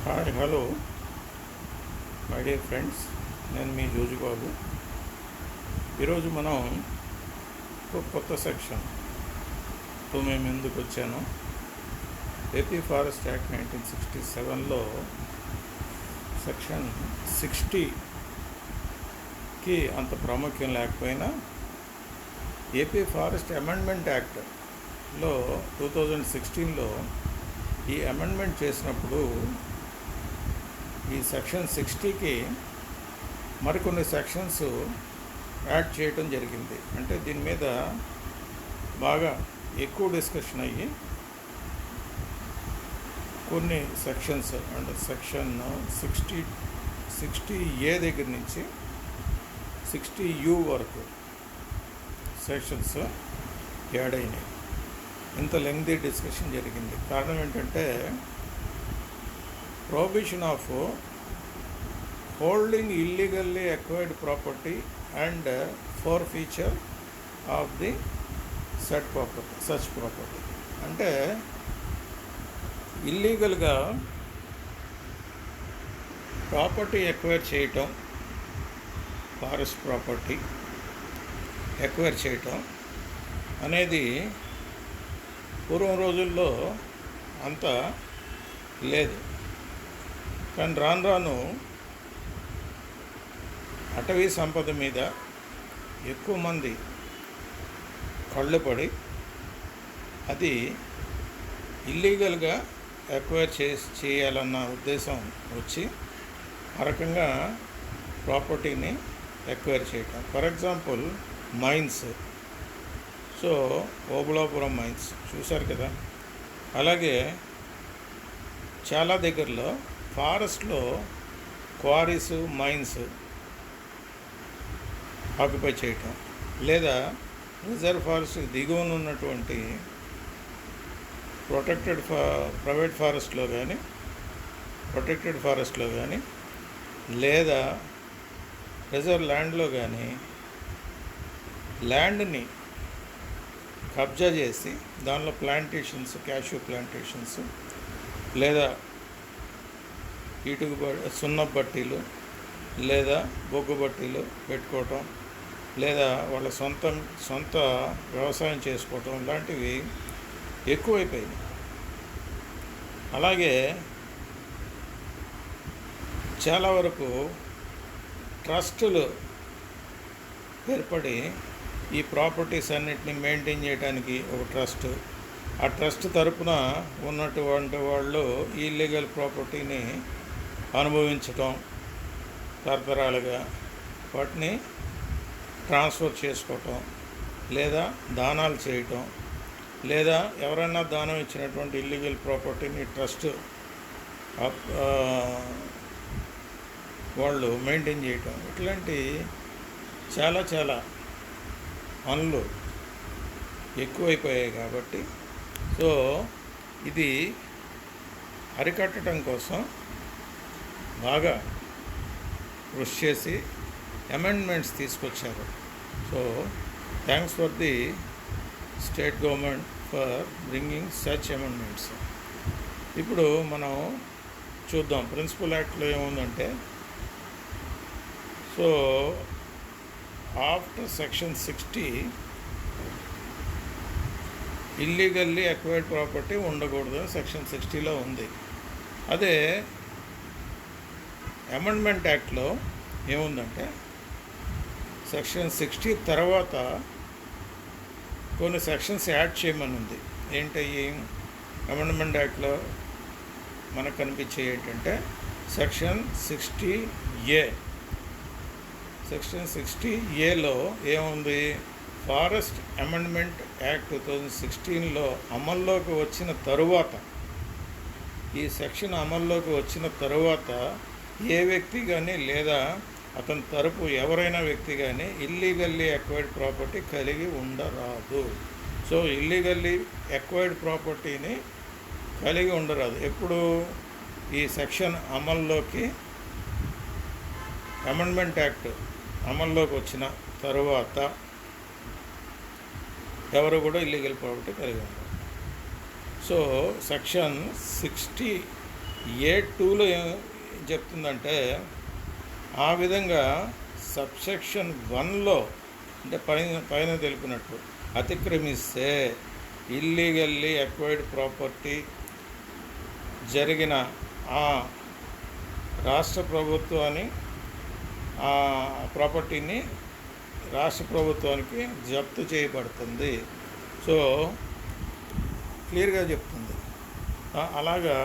Hi hello my dear friends, నేను మీ జోజు బాబు. ఈరోజు మనం ఒక కొత్త సెక్షన్తో మేము ఎందుకు వచ్చాను. ఏపీ ఫారెస్ట్ యాక్ట్ 1967లో సెక్షన్ 60కి అంత ప్రాముఖ్యం లేకపోయినా ఏపీ ఫారెస్ట్ అమెండ్మెంట్ యాక్ట్లో 2016లో ఈ అమెండ్మెంట్ చేసినప్పుడు ఈ సెక్షన్ 60కి మరికొన్ని సెక్షన్స్ యాడ్ చేయడం జరిగింది. అంటే దీని మీద బాగా ఎక్కువ డిస్కషన్ అయ్యి కొన్ని సెక్షన్స్ అంటే సెక్షన్ 60A దగ్గర నుంచి 60U వరకు సెక్షన్స్ యాడ్ అయినాయి. ఇంత లెంగ్తీ డిస్కషన్ జరిగింది. కారణం ఏంటంటే prohibition of holding illegally acquired property and forfeiture of the such property. అంటే ఇల్లీగల్గా ప్రాపర్టీ ఎక్వైర్ చేయటం, ఫారెస్ట్ ప్రాపర్టీ ఎక్వైర్ చేయటం అనేది పూర్వం రోజుల్లో అంత లేదు. కానీ రాను రాను అటవీ సంపద మీద ఎక్కువ మంది కళ్ళు పడి అది ఇల్లీగల్గా ఎక్వైర్ చేయాలన్న ఉద్దేశం వచ్చి ఆ రకంగా ప్రాపర్టీని ఎక్వైర్ చేయటం. For example mines. So Obulapuram mines చూశారు కదా. అలాగే చాలా దగ్గరలో ఫారెస్ట్లో క్వారీస్, మైన్స్ ఆక్యుపై చేయటం, లేదా రిజర్వ్ ఫారెస్ట్ దిగువన ఉన్నటువంటి ప్రైవేట్ ఫారెస్ట్లో కానీ, ప్రొటెక్టెడ్ ఫారెస్ట్లో కానీ, లేదా రిజర్వ్ ల్యాండ్లో కానీ ల్యాండ్ని కబ్జా చేసి దానిలో ప్లాంటేషన్స్, క్యాష్యూ ప్లాంటేషన్స్, లేదా సున్నపు బట్టీలు లేదా బొగ్గు బట్టీలు పెట్టుకోవటం, లేదా వాళ్ళ సొంత వ్యవసాయం చేసుకోవటం లాంటివి ఎక్కువైపోయినాయి. అలాగే చాలా వరకు ట్రస్టులు ఏర్పడి ఈ ప్రాపర్టీస్ అన్నిటిని మెయింటైన్ చేయడానికి ఒక ట్రస్ట్, ఆ ట్రస్ట్ తరపున ఉన్నటువంటి వాళ్ళు ఇల్లీగల్ ప్రాపర్టీని అనుభవించటం, తరతరాలుగా వాటిని ట్రాన్స్ఫర్ చేసుకోవటం, లేదా దానాలు చేయటం, లేదా ఎవరైనా దానం ఇచ్చినటువంటి ఇల్లీగల్ ప్రాపర్టీని ట్రస్ట్ వాళ్ళు మెయింటైన్ చేయటం, ఇట్లాంటి చాలా పనులు ఎక్కువైపోయాయి. కాబట్టి సో ఇది అరికట్టడం కోసం బాగా కృషి చేసి అమెండ్మెంట్స్ తీసుకొచ్చారు. So thanks for the state government for bringing such amendments. ఇప్పుడు మనం చూద్దాం ప్రిన్సిపల్ యాక్ట్లో ఏముందంటే, so after section 60 illegally acquired property ఉండకూడదు సెక్షన్ 60లో ఉంది. అదే అమెండ్మెంట్ యాక్ట్లో ఏముందంటే సెక్షన్ 60 తర్వాత కొన్ని సెక్షన్స్ యాడ్ చేయమని ఉంది. ఏంటయ్యి అమెండ్మెంట్ యాక్ట్లో మనకు కనిపించే ఏంటంటే సెక్షన్ 60A. సెక్షన్ 60Aలో ఏముంది, ఫారెస్ట్ అమెండ్మెంట్ యాక్ట్ 2016లో అమల్లోకి వచ్చిన తరువాత, ఈ సెక్షన్ అమల్లోకి వచ్చిన తరువాత ఏ వ్యక్తి కానీ లేదా అతని తరపు ఎవరైనా వ్యక్తి కానీ ఇల్లీగల్లీ అక్వైర్డ్ ప్రాపర్టీ కలిగి ఉండరాదు. సో ఇల్లీగల్లీ అక్వైర్డ్ ప్రాపర్టీని కలిగి ఉండరాదు. ఎప్పుడు ఈ సెక్షన్ అమల్లోకి, అమెండ్మెంట్ యాక్ట్ అమల్లోకి వచ్చిన తరువాత ఎవరు కూడా ఇల్లీగల్ ప్రాపర్టీ కలిగి ఉండరు. సో సెక్షన్ 60 A2లో ఏం చెప్తుందంటే, ఆ విధంగా సబ్సెక్షన్ 1లో అంటే పైన పైన తెలిపినట్టు అతిక్రమిస్తే ఇల్లీగల్లీ అక్వైర్డ్ ప్రాపర్టీ జరిగిన ఆ రాష్ట్ర ప్రభుత్వాన్ని ఆ ప్రాపర్టీని రాష్ట్ర ప్రభుత్వానికి జప్తు చేయబడుతుంది. సో క్లియర్గా చెప్తుంది. అలాగా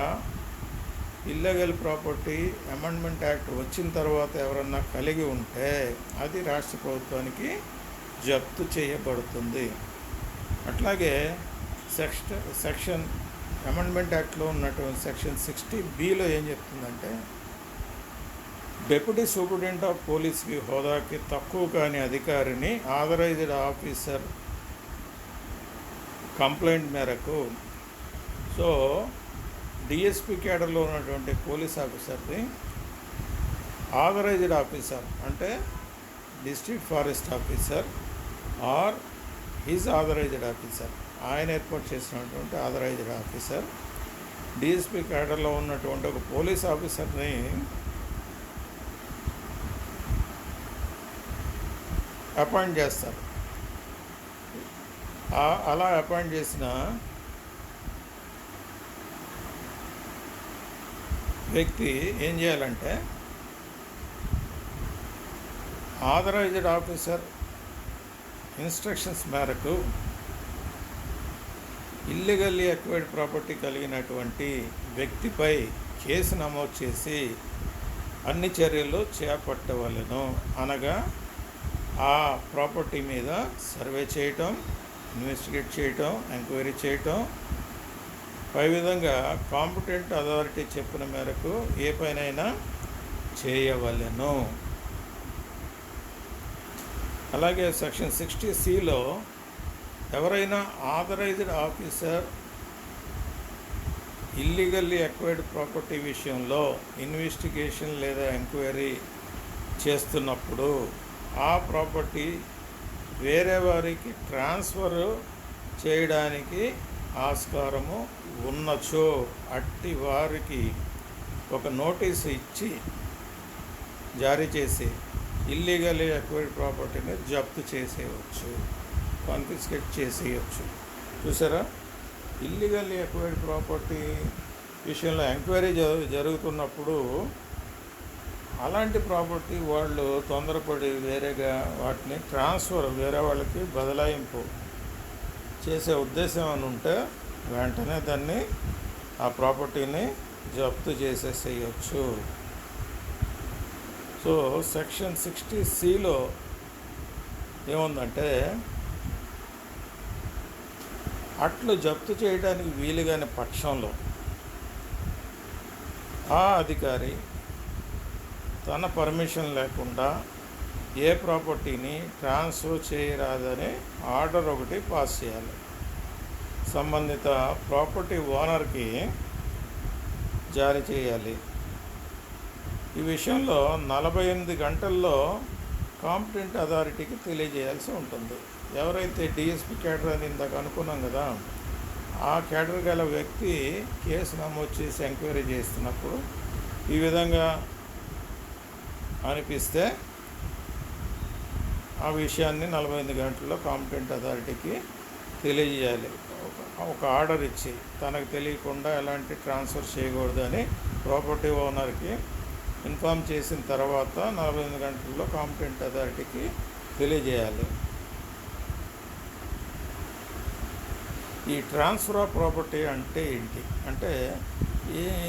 ఇల్లీగల్ ప్రాపర్టీ అమెండ్మెంట్ యాక్ట్ వచ్చిన తర్వాత ఎవరన్నా కలిగి ఉంటే అది రాష్ట్ర ప్రభుత్వానికి జప్తు చేయబడుతుంది. అట్లాగే సెక్షన్ అమెండ్మెంట్ యాక్ట్లో ఉన్నటువంటి సెక్షన్ 60Bలో ఏం చెప్తుందంటే, డిప్యూటీ సూపరింటెండెంట్ ఆఫ్ పోలీస్కి హోదాకి తక్కువ కాని అధికారిని ఆథరైజ్డ్ ఆఫీసర్ కంప్లైంట్ మేరకు, సో డిఎస్పి క్యాడర్లో ఉన్నటువంటి పోలీస్ ఆఫీసర్ని ఆథరైజ్డ్ ఆఫీసర్ అంటే district forest officer or his authorised officer, ఆయన ఏర్పాటు చేసినటువంటి ఆథరైజ్డ్ ఆఫీసర్ డిఎస్పి క్యాడర్లో ఉన్నటువంటి ఒక పోలీస్ ఆఫీసర్ని అపాయింట్ చేస్తారు. అలా అపాయింట్ చేసిన వ్యక్తి ఏం చేయాలంటే, ఆథరైజ్డ్ ఆఫీసర్ ఇన్స్ట్రక్షన్స్ మేరకు ఇల్లీగల్లీ అక్వైర్డ్ ప్రాపర్టీ కలిగినటువంటి వ్యక్తిపై కేసు నమోదు చేసి అన్ని చర్యలు చేపట్టవలెను. అనగా ఆ ప్రాపర్టీ మీద సర్వే చేయటం, ఇన్వెస్టిగేట్ చేయటం, ఎంక్వైరీ చేయటం, పై విధంగా కాంపిటెంట్ అథారిటీ చెప్పిన మేరకు ఏ పైనైనా చేయవలెను. అలాగే సెక్షన్ 60Cలో ఎవరైనా authorised officer illegally acquired property విషయంలో ఇన్వెస్టిగేషన్ లేదా ఎంక్వైరీ చేస్తున్నప్పుడు ఆ ప్రాపర్టీ వేరే వారికి ట్రాన్స్ఫర్ చేయడానికి ఆస్కారము ఉన్నచో అట్టి వారికి ఒక నోటీసు ఇచ్చి జారీ చేసి ఇల్లీగల్లీ అక్వైర్డ్ ప్రాపర్టీని జప్తు చేసేయవచ్చు, కాన్ఫిస్కేట్ చేసేయచ్చు. చూసారా, ఇల్లీగల్లీ అక్వైర్డ్ ప్రాపర్టీ విషయంలో ఎంక్వైరీ జరుగుతున్నప్పుడు అలాంటి ప్రాపర్టీ వాళ్ళు తొందరపడి వేరేగా వాటిని ట్రాన్స్ఫర్ వేరే వాళ్ళకి బదలాయింపు చేసే ఉద్దేశం అని ఉంటే వెంటనే దాన్ని ఆ ప్రాపర్టీని జప్తు చేసేసేయచ్చు. సో సెక్షన్ 60Cలో ఏముందంటే, అట్లు జప్తు చేయడానికి వీలుగాని పక్షంలో ఆ అధికారి తన పర్మిషన్ లేకుండా ఏ ప్రాపర్టీని ట్రాన్స్ఫర్ చేయరాదని ఆర్డర్ ఒకటి పాస్ చేయాలి. సంబంధిత ప్రాపర్టీ ఓనర్కి జారీ చేయాలి. ఈ విషయంలో 48 గంటల్లో కాంపిటెంట్ అథారిటీకి తెలియజేయాల్సి ఉంటుంది. ఎవరైతే డిఎస్పి క్యాడర్ అని ఇందాక అనుకున్నాం కదా, ఆ క్యాడర్ గల వ్యక్తి కేసు నమోదు చేసి ఎంక్వైరీ చేస్తున్నప్పుడు ఈ విధంగా అనిపిస్తే ఆ విషయాన్ని 48 గంటల్లో కాంపిటెంట్ అథారిటీకి తెలియజేయాలి. ఒక ఆర్డర్ ఇచ్చి తనకు తెలియకుండా ఎలాంటి ట్రాన్స్ఫర్ చేయకూడదని ప్రాపర్టీ ఓనర్కి ఇన్ఫామ్ చేసిన తర్వాత 48 గంటల్లో కాంపిటెంట్ అథారిటీకి తెలియజేయాలి. ఈ ట్రాన్స్ఫర్ ఆఫ్ ప్రాపర్టీ అంటే ఏంటి అంటే,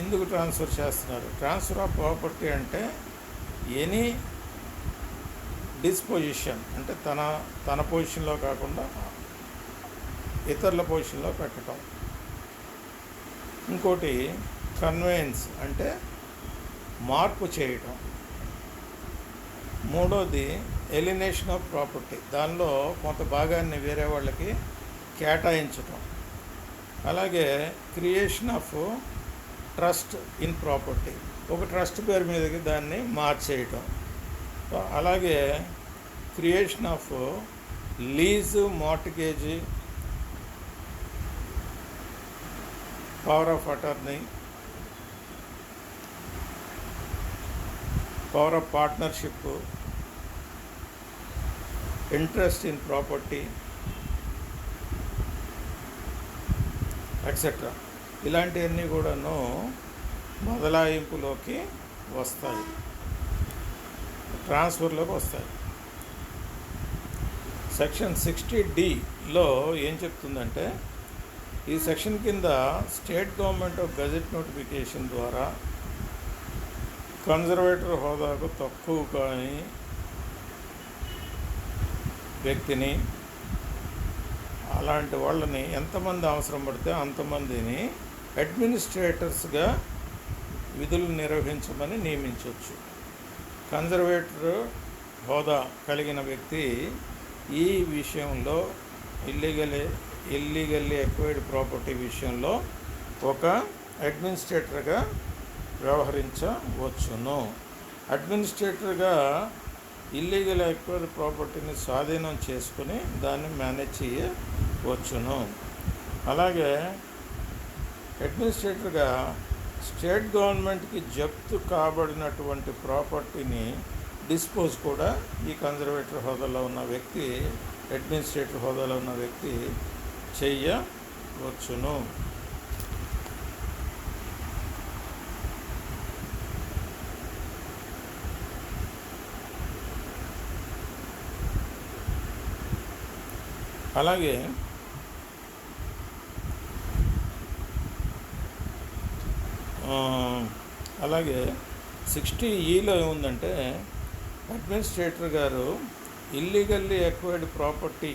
ఎందుకు ట్రాన్స్ఫర్ చేస్తున్నారు? ట్రాన్స్ఫర్ ఆఫ్ ప్రాపర్టీ అంటే ఎనీ డిస్పోజిషన్ అంటే తన పొజిషన్లో కాకుండా ఇతరుల పొజిషన్లో పెట్టడం. ఇంకోటి కన్వేయన్స్ అంటే మార్పు చేయటం. మూడోది ఎలినేషన్ ఆఫ్ ప్రాపర్టీ, దానిలో కొంత భాగాన్ని వేరే వాళ్ళకి కేటాయించటం. అలాగే creation of trust in property, ఒక ట్రస్ట్ పేరు మీదకి దాన్ని మార్చేయటం. అలాగే creation of lease, mortgage, power of attorney, power of partnership, interest in property, etcetera. ఇలాంటివన్నీ కూడాను బదలాయింపులోకి వస్తాయి, ట్రాన్స్ఫర్లోకి వస్తాయి. సెక్షన్ 60Dలో ఏం చెప్తుందంటే, ఈ సెక్షన్ కింద state government of gazette notification ద్వారా కన్జర్వేటర్ హోదాకు తక్కువ కాని వ్యక్తిని, అలాంటి వాళ్ళని ఎంతమంది అవసరం పడితే అంతమందిని అడ్మినిస్ట్రేటర్స్గా విధులు నిర్వహించమని నియమించవచ్చు. కన్జర్వేటర్ హోదా కలిగిన వ్యక్తి ఈ విషయంలో ఇల్లీగల్లీ ఎక్వైర్డ్ ప్రాపర్టీ విషయంలో ఒక అడ్మినిస్ట్రేటర్గా వ్యవహరించవచ్చును. అడ్మినిస్ట్రేటర్గా ఇల్లీగల్ ఎక్వైర్డ్ ప్రాపర్టీని స్వాధీనం చేసుకుని దాన్ని మేనేజ్ చేయవచ్చును. అలాగే అడ్మినిస్ట్రేటర్గా స్టేట్ గవర్నమెంట్కి జప్తు కాబడినటువంటి ప్రాపర్టీని డిస్పోజ్ కూడా ఈ కన్జర్వేటర్ హోదాలో ఉన్న వ్యక్తి, అడ్మినిస్ట్రేటర్ హోదాలో ఉన్న వ్యక్తి చేయవచ్చును. అలాగే అలాగే 60Eలో ఏముందంటే, అడ్మినిస్ట్రేటర్ గారు ఇల్లీగల్లీ ఎక్వైర్డ్ ప్రాపర్టీ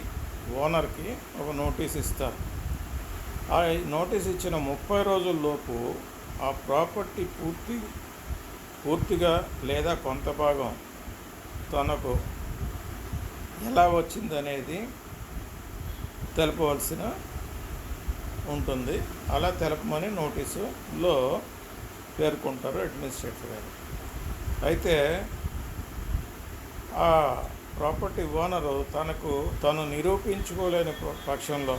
ఓనర్కి ఒక నోటీస్ ఇస్తారు. ఆ నోటీస్ ఇచ్చిన 30 రోజుల్లోపు ఆ ప్రాపర్టీ పూర్తిగా లేదా కొంత భాగం తనకు ఎలా వచ్చిందనేది తెలపవలసిన ఉంటుంది. అలా తెలపమని నోటీసులో పేర్కొంటారు అడ్మినిస్ట్రేటర్ గారు. అయితే ఆ ప్రాపర్టీ ఓనరు తను నిరూపించుకోలేని పక్షంలో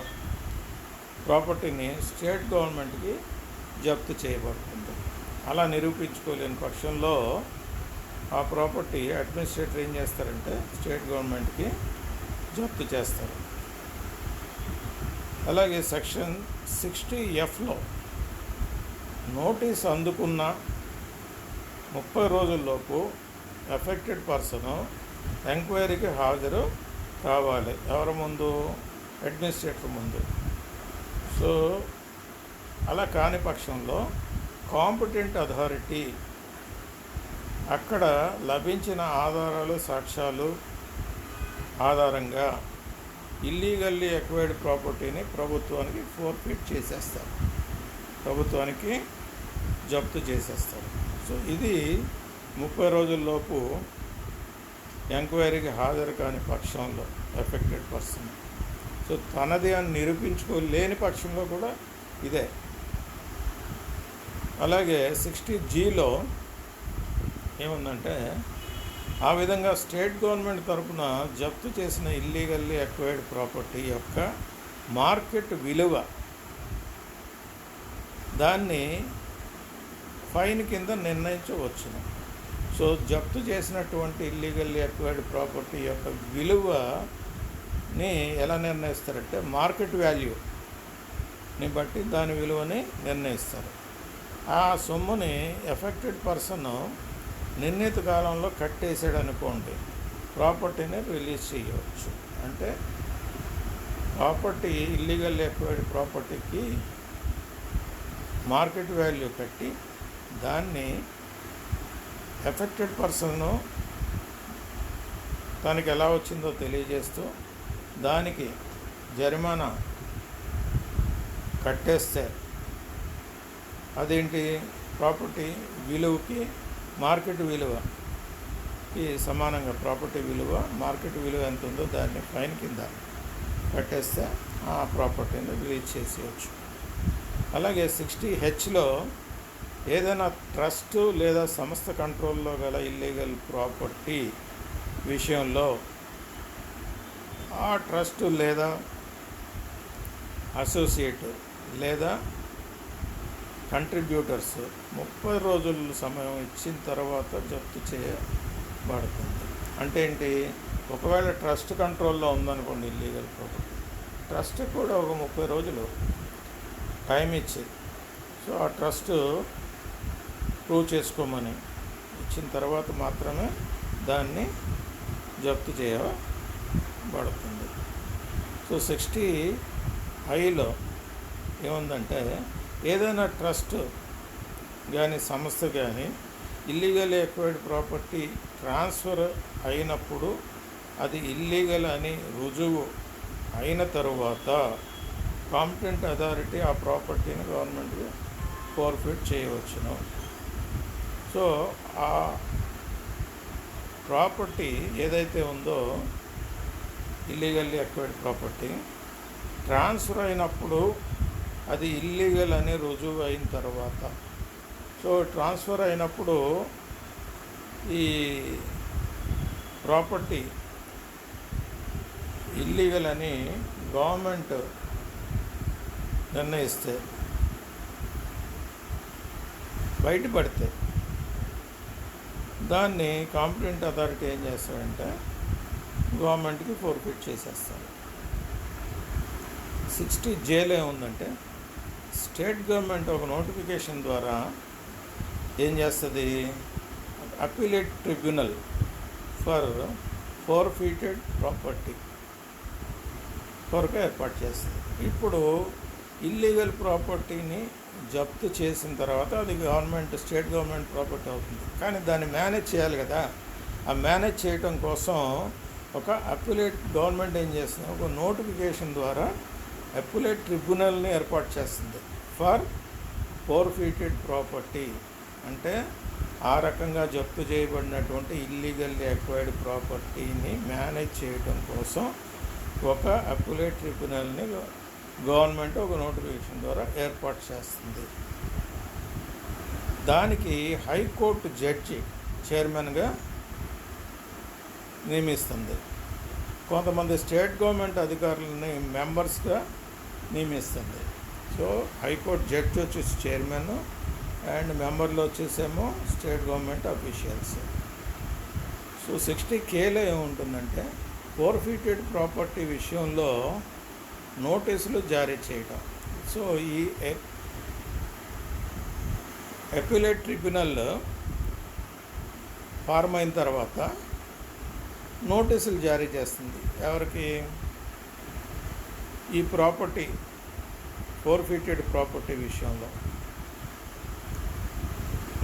ప్రాపర్టీని స్టేట్ గవర్నమెంట్కి జప్తు చేయబడుతుంది. అలా నిరూపించుకోలేని పక్షంలో ఆ ప్రాపర్టీ అడ్మినిస్ట్రేటర్ ఏం చేస్తారంటే స్టేట్ గవర్నమెంట్కి జప్తు చేస్తారు. అలాగే సెక్షన్ 60Fలో నోటీస్ అందుకున్న 30 రోజుల్లోపు ఎఫెక్టెడ్ పర్సను ఎంక్వైరీకి హాజరు కావాలి. ఎవరి ముందు? అడ్మినిస్ట్రేటర్ ముందు. సో అలా కాని పక్షంలో కాంపిటెంట్ అథారిటీ అక్కడ లభించిన ఆధారాలు, సాక్ష్యాలు ఆధారంగా ఇల్లీగల్లీ ఎక్వైర్డ్ ప్రాపర్టీని ప్రభుత్వానికి ఫోర్ఫిట్ చేసేస్తారు, ప్రభుత్వానికి జప్తు చేసేస్తారు. సో ఇది 30 రోజుల్లోపు ఎంక్వైరీకి హాజరు కాని పక్షంలో ఎఫెక్టెడ్ పర్సన్. సో తనది అని నిరూపించుకోలేని పక్షంలో కూడా ఇదే. అలాగే 60Gలో ఏముందంటే, ఆ విధంగా స్టేట్ గవర్నమెంట్ తరపున జప్తు చేసిన ఇల్లీగల్లీ ఎక్వైర్డ్ ప్రాపర్టీ యొక్క మార్కెట్ విలువ దాన్ని ఫైన్ కింద నిర్ణయించవచ్చును. సో జప్తు చేసినటువంటి ఇల్లీగల్లీ ఎక్వైర్డ్ ప్రాపర్టీ యొక్క విలువని ఎలా నిర్ణయిస్తారంటే మార్కెట్ వాల్యూని బట్టి దాని విలువని నిర్ణయిస్తారు. ఆ సొమ్ముని ఎఫెక్టెడ్ పర్సన్ నిర్ణీత కాలంలో కట్టేసాడు అనుకోండి, ప్రాపర్టీని రిలీజ్ చేయవచ్చు. అంటే ప్రాపర్టీ ఇల్లీగల్ ఎక్వైర్డ్ ప్రాపర్టీకి మార్కెట్ వాల్యూ కట్టి దాన్ని ఎఫెక్టెడ్ పర్సన్ తనకి ఎలా వచ్చిందో తెలియజేస్తూ దానికి జరిమానా కట్టేస్తే అదేంటి, ప్రాపర్టీ విలువకి మార్కెట్ విలువకి సమానంగా ప్రాపర్టీ విలువ మార్కెట్ విలువ ఎంత ఉందో దాన్ని ఫైన్ కింద కట్టేస్తే ఆ ప్రాపర్టీని రిలీజ్ చేసేయచ్చు. అలాగే 60Hలో ఏదైనా ట్రస్ట్ లేదా సంస్థ కంట్రోల్లో గల ఇల్లీగల్ ప్రాపర్టీ విషయంలో ఆ ట్రస్ట్ లేదా అసోసియేట్ లేదా కంట్రిబ్యూటర్స్ 30 రోజుల సమయం ఇచ్చిన తర్వాత జప్తు చేయబడుతుంది. అంటే ఏంటి, ఒకవేళ ట్రస్ట్ కంట్రోల్లో ఉందనుకోండి ఇల్లీగల్ ప్రాపర్టీ, ట్రస్ట్ కూడా ఒక 30 రోజులు టైం ఇచ్చి, సో ఆ ట్రస్ట్ ప్రూవ్ చేసుకోమని ఇచ్చిన తర్వాత మాత్రమే దాన్ని జప్తు చేయబడుతుంది. సో 60(i)లో ఏముందంటే, ఏదైనా ట్రస్ట్ కానీ సంస్థ కానీ ఇల్లీగల్ ఎక్వైర్డ్ ప్రాపర్టీ ట్రాన్స్ఫర్ అయినప్పుడు అది ఇల్లీగల్ అని రుజువు అయిన తరువాత కాంపిటెంట్ అథారిటీ ఆ ప్రాపర్టీని గవర్నమెంట్కి ఫోర్ఫిట్ చేయవచ్చును. సో ఆ ప్రాపర్టీ ఏదైతే ఉందో ఇల్లీగల్లీ ఎక్వైర్డ్ ప్రాపర్టీ ట్రాన్స్ఫర్ అయినప్పుడు అది ఇల్లీగల్ అని రుజువు అయిన తర్వాత, సో ట్రాన్స్ఫర్ అయినప్పుడు ఈ ప్రాపర్టీ ఇల్లీగల్ అని గవర్నమెంట్ నిర్ణయిస్తే, బయటపడితే దాన్ని కాంపిటెంట్ అథారిటీ ఏం చేస్తారంటే గవర్నమెంట్కి ఫోర్ఫిట్ చేసేస్తారు. 60(j)లో ఏముందంటే, స్టేట్ గవర్నమెంట్ ఒక నోటిఫికేషన్ ద్వారా ఏం చేస్తుంది, appellate tribunal for forfeited property కొరకు ఏర్పాటు చేస్తుంది. ఇప్పుడు ఇల్లీగల్ ప్రాపర్టీని జప్తు చేసిన తర్వాత అది స్టేట్ గవర్నమెంట్ ప్రాపర్టీ అవుతుంది. కానీ దాన్ని మేనేజ్ చేయాలి కదా, ఆ మేనేజ్ చేయటం కోసం ఒక అప్పీలేట్ గవర్నమెంట్ ఏం చేస్తుంది, ఒక నోటిఫికేషన్ ద్వారా అప్పీలేట్ ట్రిబ్యునల్ని ఏర్పాటు చేస్తుంది ఫర్ ఫోర్ఫిటెడ్ ప్రాపర్టీ. అంటే ఆ రకంగా జప్తు చేయబడినటువంటి ఇల్లీగల్ ఎక్వైర్డ్ ప్రాపర్టీని మేనేజ్ చేయడం కోసం ఒక అప్పీలేట్ ట్రిబ్యునల్ని గవర్నమెంట్ ఒక నోటిఫికేషన్ ద్వారా ఏర్పాటు చేస్తుంది. దానికి హైకోర్టు జడ్జి చైర్మన్గా నియమిస్తుంది. కొంతమంది స్టేట్ గవర్నమెంట్ అధికారులని మెంబర్స్గా నియమిస్తుంది. సో హైకోర్టు జడ్జి వచ్చేసి చైర్మన్ అండ్ మెంబర్లు వచ్చేసేమో స్టేట్ గవర్నమెంట్ అఫీషియల్స్. సో 60(k)లో ఏముంటుందంటే, ఫోర్ఫిటెడ్ ప్రాపర్టీ విషయంలో నోటీసులు జారీ చేయటం. సో ఈ అప్పీలేట్ ట్రిబ్యునల్ ఫార్మ్ అయిన తర్వాత నోటీసులు జారీ చేస్తుంది. ఎవరికి, ఈ ప్రాపర్టీ ఫోర్ఫిటెడ్ ప్రాపర్టీ విషయంలో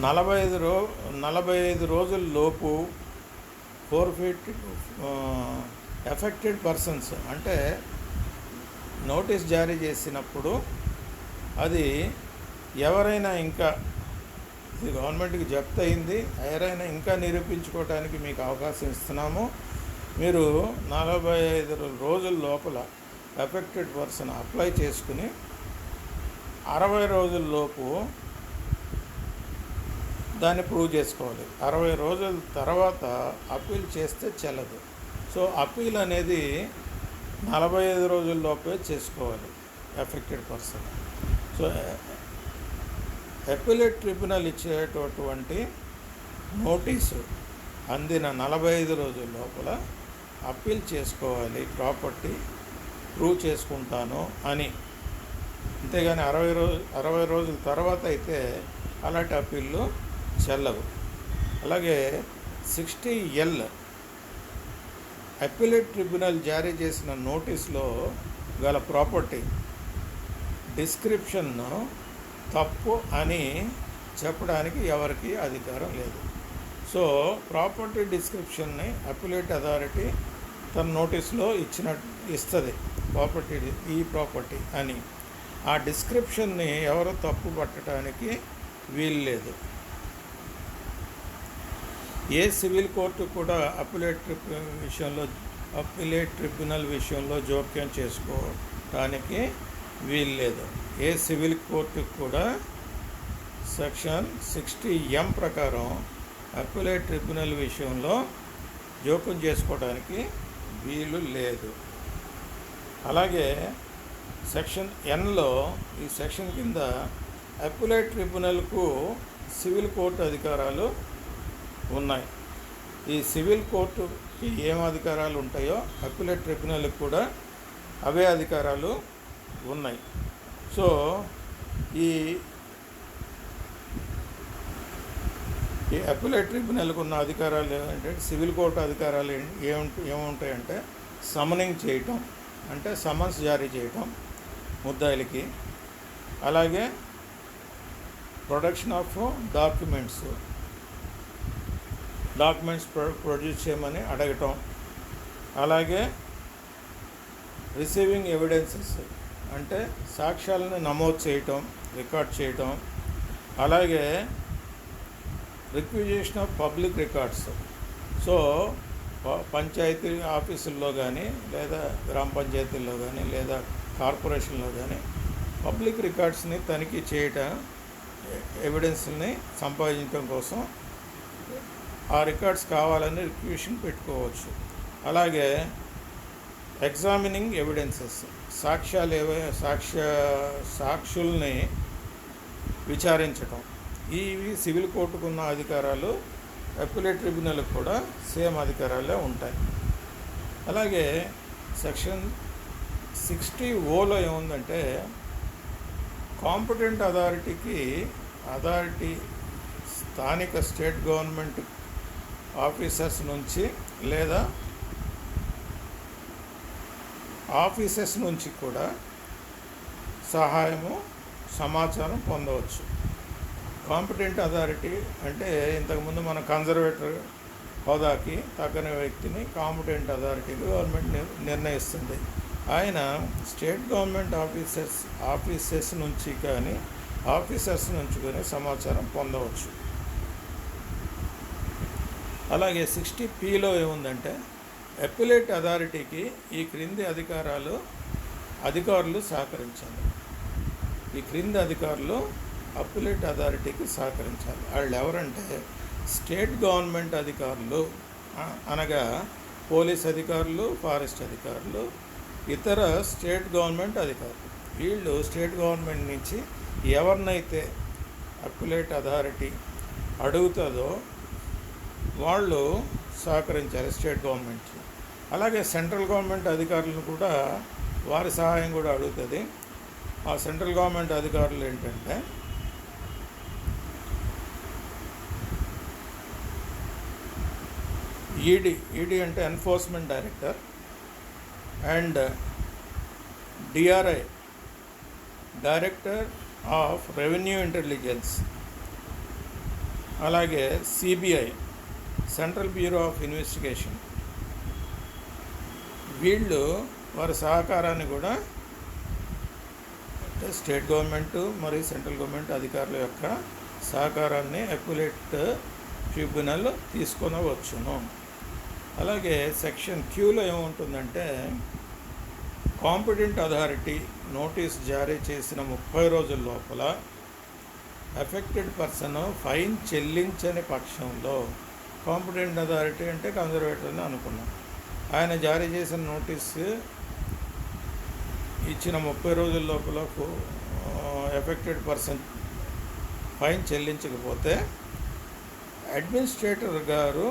45 రోజుల లోపు ఎఫెక్టెడ్ పర్సన్స్, అంటే నోటీస్ జారీ చేసినప్పుడు అది ఎవరైనా ఇంకా ఇది గవర్నమెంట్కి జప్తు అయింది, ఎవరైనా ఇంకా నిరూపించుకోవడానికి మీకు అవకాశం ఇస్తున్నాము, మీరు 45 రోజుల లోపల ఎఫెక్టెడ్ పర్సన్ అప్లై చేసుకుని 60 రోజుల లోపు దాన్ని ప్రూవ్ చేసుకోవాలి. 60 రోజుల తర్వాత అప్పీల్ చేస్తే చెల్లదు. సో అప్పీల్ అనేది 45 రోజుల లోపే చేసుకోవాలి affected person. So appellate tribunal ఇచ్చేటటువంటి నోటీసు అందిన 45 రోజుల లోపల అప్పీల్ చేసుకోవాలి, ప్రాపర్టీ ప్రూవ్ చేసుకుంటాను అని. అంతేగాని 60 రోజుల తర్వాత అయితే అలాంటి అప్పీళ్ళు చెల్లవు. అలాగే 60(l) అప్పీలేట్ ట్రిబ్యునల్ జారీ చేసిన నోటీస్లో గల ప్రాపర్టీ డిస్క్రిప్షన్ తప్పు అని చెప్పడానికి ఎవరికి అధికారం లేదు. సో ప్రాపర్టీ డిస్క్రిప్షన్ని అప్పీలేట్ అథారిటీ తన నోటీస్లో ఇస్తుంది, ఈ ప్రాపర్టీ అని. ఆ డిస్క్రిప్షన్ని ఎవరు తప్పు పట్టడానికి వీలు లేదు. ఏ సివిల్ కోర్టు కూడా అప్పీలేట్ ట్రిబ్యునల్ విషయంలో జోక్యం చేసుకోవడానికి వీలు లేదు. ఏ సివిల్ కోర్టుకు కూడా సెక్షన్ 60(m) ప్రకారం అప్పీలేట్ ట్రిబ్యునల్ విషయంలో జోక్యం చేసుకోవడానికి వీలు లేదు. అలాగే సెక్షన్ Nలో, ఈ సెక్షన్ కింద అప్పిలేట్ ట్రిబ్యునల్కు సివిల్ కోర్టు అధికారాలు ఉన్నాయి. ఈ సివిల్ కోర్టుకి ఏం అధికారాలు ఉంటాయో అప్పిలేట్ ట్రిబ్యునల్కి కూడా అవే అధికారాలు ఉన్నాయి. సో ఈ అప్పిలేట్ ట్రిబ్యునల్కి ఉన్న అధికారాలు ఏంటంటే, సివిల్ కోర్టు అధికారాలు ఏముంటాయంటే సమనింగ్ చేయటం, అంటే సమన్స్ జారీ చేయటం ముద్దాయిలకి, అలాగే ప్రొడక్షన్ ఆఫ్ డాక్యుమెంట్స్ ప్రొడ్యూస్ చేయమని అడగటం, అలాగే రిసీవింగ్ ఎవిడెన్సెస్ అంటే సాక్ష్యాలను నమోదు చేయటం, రికార్డ్ చేయటం, అలాగే requisition of public records. So panchayati ఆఫీసుల్లో కానీ లేదా గ్రామ పంచాయతీల్లో కానీ లేదా కార్పొరేషన్లో కానీ పబ్లిక్ రికార్డ్స్ని తనిఖీ చేయటం, ఎవిడెన్స్ని సంపాదించడం కోసం ఆ రికార్డ్స్ కావాలని రిక్విజిషన్ పెట్టుకోవచ్చు. అలాగే ఎగ్జామినింగ్ ఎవిడెన్సెస్ సాక్షుల్ని విచారించటం. ఇవి సివిల్ కోర్టుకున్న అధికారాలు అప్పిలేట్ ట్రిబ్యునల్కి కూడా సేమ్ అధికారాలే ఉంటాయి. అలాగే సెక్షన్ 60(O)లో ఏముందంటే, కాంపిటెంట్ అథారిటీ స్థానిక స్టేట్ గవర్నమెంట్ ఆఫీసర్స్ నుంచి లేదా ఆఫీసెస్ నుంచి కూడా సమాచారం పొందవచ్చు. కాంపిటెంట్ అథారిటీ అంటే ఇంతకుముందు మన కన్జర్వేటర్ హోదాకి తగ్గని వ్యక్తిని కాంపిటెంట్ అథారిటీగా గవర్నమెంట్ నిర్ణయిస్తుంది. ఆయన స్టేట్ గవర్నమెంట్ ఆఫీసెస్ నుంచి కానీ ఆఫీసర్స్ నుంచి కానీ సమాచారం పొందవచ్చు. అలాగే 60(P)లో ఏముందంటే, అప్పిలేట్ అథారిటీకి ఈ క్రింది అధికారులు సహకరించాలి. ఈ క్రింది అధికారులు అప్పిలేట్ అథారిటీకి సహకరించాలి. వాళ్ళు ఎవరంటే, స్టేట్ గవర్నమెంట్ అధికారులు అనగా పోలీస్ అధికారులు, ఫారెస్ట్ అధికారులు, ఇతర స్టేట్ గవర్నమెంట్ అధికారులు. వీళ్ళు స్టేట్ గవర్నమెంట్ నుంచి ఎవరినైతే అప్పిలేట్ అథారిటీ అడుగుతుందో వాళ్ళు సహకరించాలి స్టేట్ గవర్నమెంట్కి. అలాగే సెంట్రల్ గవర్నమెంట్ అధికారులను కూడా వారి సహాయం కూడా అడుగుతుంది. ఆ సెంట్రల్ గవర్నమెంట్ అధికారులు ఏంటంటే, ఈడీ అంటే enforcement director, and DRI director of revenue intelligence, అలాగే CBI central bureau of investigation. వీళ్ళు వారి సహకారాన్ని కూడా అంటే స్టేట్ గవర్నమెంట్ మరియు సెంట్రల్ గవర్నమెంట్ అధికారుల యొక్క సహకారాన్ని అప్పిలేట్ ట్రిబ్యునల్ తీసుకొనవచ్చును. అలాగే సెక్షన్ Qలో ఏముంటుందంటే, కాంపిటెంట్ అథారిటీ నోటీస్ జారీ చేసిన 30 రోజుల లోపల ఎఫెక్టెడ్ పర్సన్ ఫైన్ చెల్లించని పక్షంలో, కాంపిటెంట్ అథారిటీ అంటే కన్జర్వేటర్ని అనుకున్నాం, ఆయన జారీ చేసిన నోటీసు ఇచ్చిన 30 రోజుల లోపల ఎఫెక్టెడ్ పర్సన్ ఫైన్ చెల్లించకపోతే అడ్మినిస్ట్రేటర్ గారు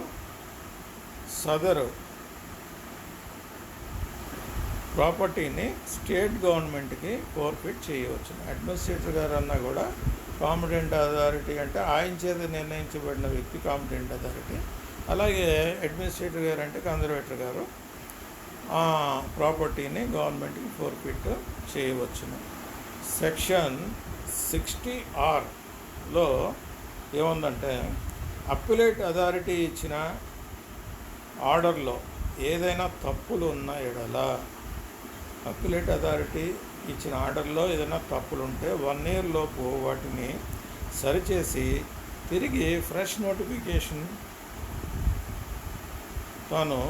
సదరు ప్రాపర్టీని స్టేట్ గవర్నమెంట్కి ఫోర్ఫిట్ చేయవచ్చు. అడ్మినిస్ట్రేటర్ గారు అన్నా కూడా కాంపిటెంట్ అథారిటీ అంటే ఆయన చేత నిర్ణయించబడిన వ్యక్తి కాంపిటెంట్ అథారిటీ. అలాగే అడ్మినిస్ట్రేటర్ గారు అంటే కన్జర్వేటర్ గారు ఆ ప్రాపర్టీని గవర్నమెంట్కి ఫోర్ఫిట్ చేయవచ్చును. సెక్షన్ 60(R)లో ఏముందంటే, అప్పిలేట్ అథారిటీ ఇచ్చిన ఆర్డర్లో ఏదైనా తప్పులు ఉన్న ఎడల, అప్పిలేట్ అథారిటీ ఇచ్చిన ఆర్డర్లో ఏదైనా తప్పులు ఉంటే 1 year లోపు వాటిని సరిచేసి తిరిగి ఫ్రెష్ నోటిఫికేషన్ తాను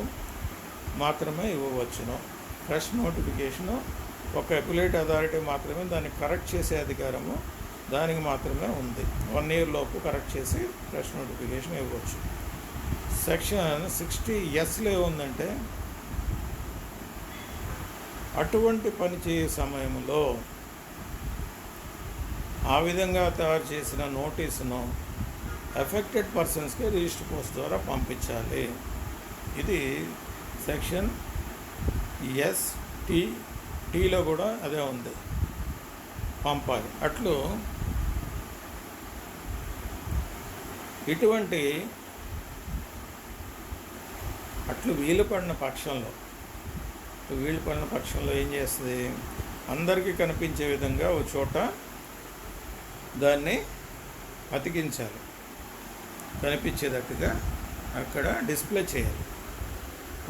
మాత్రమే ఇవ్వవచ్చును. ఫ్రెష్ నోటిఫికేషను ఒక అప్పిలేట్ అథారిటీ మాత్రమే దాన్ని కరెక్ట్ చేసే అధికారము దానికి మాత్రమే ఉంది. 1 year లోపు కరెక్ట్ చేసి ఫ్రెష్ నోటిఫికేషన్ ఇవ్వచ్చు. సెక్షన్ 60(S)లో ఏముందంటే, అటువంటి పని చేసే సమయంలో ఆ విధంగా తయారు చేసిన నోటీసును ఎఫెక్టెడ్ పర్సన్స్కి రిజిస్టర్ పోస్ట్ ద్వారా పంపించాలి. ఇది సెక్షన్ టీలో కూడా అదే ఉంది, పంపాలి. అట్లు వీలు పడిన పక్షంలో ఏం చేస్తుంది, అందరికీ కనిపించే విధంగా ఒక చోట దాన్ని అతికించాలి, కనిపించేటట్టుగా అక్కడ డిస్ప్లే చేయాలి.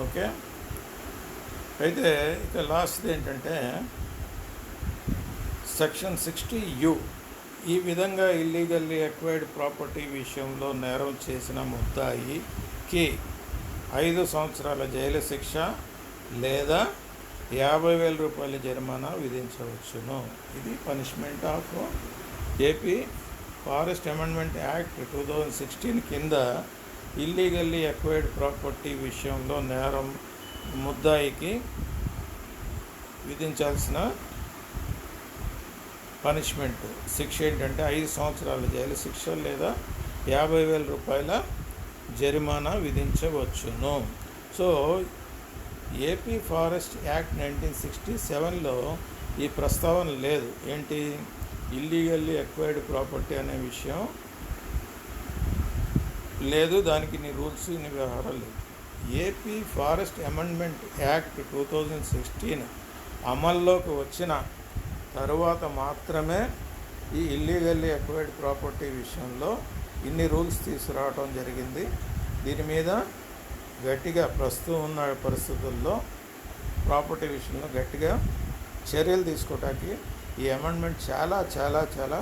ఓకే. అయితే ఇక లాస్ట్ ఏంటంటే సెక్షన్ 60U. ఈ విధంగా ఇల్లీగల్లీ అక్వైర్డ్ ప్రాపర్టీ విషయంలో నేరం చేసిన ముద్దాయికి 5 సంవత్సరాల జైలు శిక్ష లేదా 50,000 రూపాయల జరిమానా విధించవచ్చును. ఇది punishment of AP forest amendment act 2016 కింద ఇల్లీగల్లీ అక్వైర్డ్ ప్రాపర్టీ విషయంలో నేరం ముద్దాయికి విధించాల్సిన పనిష్మెంట్ శిక్ష ఏంటంటే 5 సంవత్సరాల జైలు శిక్ష లేదా 50,000 రూపాయల జరిమానా విధించవచ్చును. సో ఏపీ ఫారెస్ట్ యాక్ట్ 1967లో ఈ ప్రస్తావన లేదు. ఏంటి, ఇల్లీగల్లీ అక్వైర్డ్ ప్రాపర్టీ అనే విషయం లేదు, దానికి ఇన్ని రూల్స్, ఇన్ని వ్యవహారాలు లేవు. ఏపీ ఫారెస్ట్ అమెండ్మెంట్ యాక్ట్ 2016 అమల్లోకి వచ్చిన తరువాత మాత్రమే ఈ ఇల్లీగల్లీ అక్వైర్డ్ ప్రాపర్టీ విషయంలో ఇన్ని రూల్స్ తీసుకురావడం జరిగింది. దీని మీద గట్టిగా ప్రస్తుతం ఉన్న పరిస్థితుల్లో ప్రాపర్టీ విషయంలో గట్టిగా చర్యలు తీసుకోవడానికి ఈ అమెండ్మెంట్ చాలా చాలా చాలా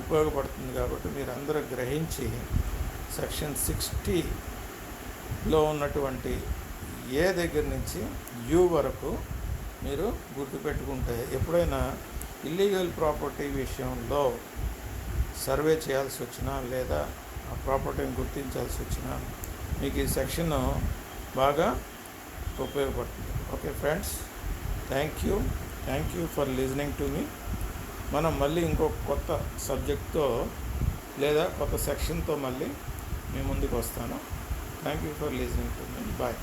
ఉపయోగపడుతుంది. కాబట్టి మీరు అందరూ గ్రహించి సెక్షన్ 60లో ఉన్నటువంటి ఏ దగ్గర నుంచి యూ వరకు మీరు గుర్తుపెట్టుకుంటే ఎప్పుడైనా ఇల్లీగల్ ప్రాపర్టీ విషయంలో సర్వే చేయాల్సి వచ్చినా లేదా ఆ ప్రాపర్టీని గుర్తించాల్సి వచ్చినా మీకు ఈ సెక్షన్ బాగా ఉపయోగపడుతుంది. Okay friends, thank you for listening to me. మనం మళ్ళీ ఇంకొక కొత్త సబ్జెక్ట్తో లేదా కొత్త సెక్షన్తో మళ్ళీ మీ ముందుకు వస్తాను. Thank you for listening to me. Bye.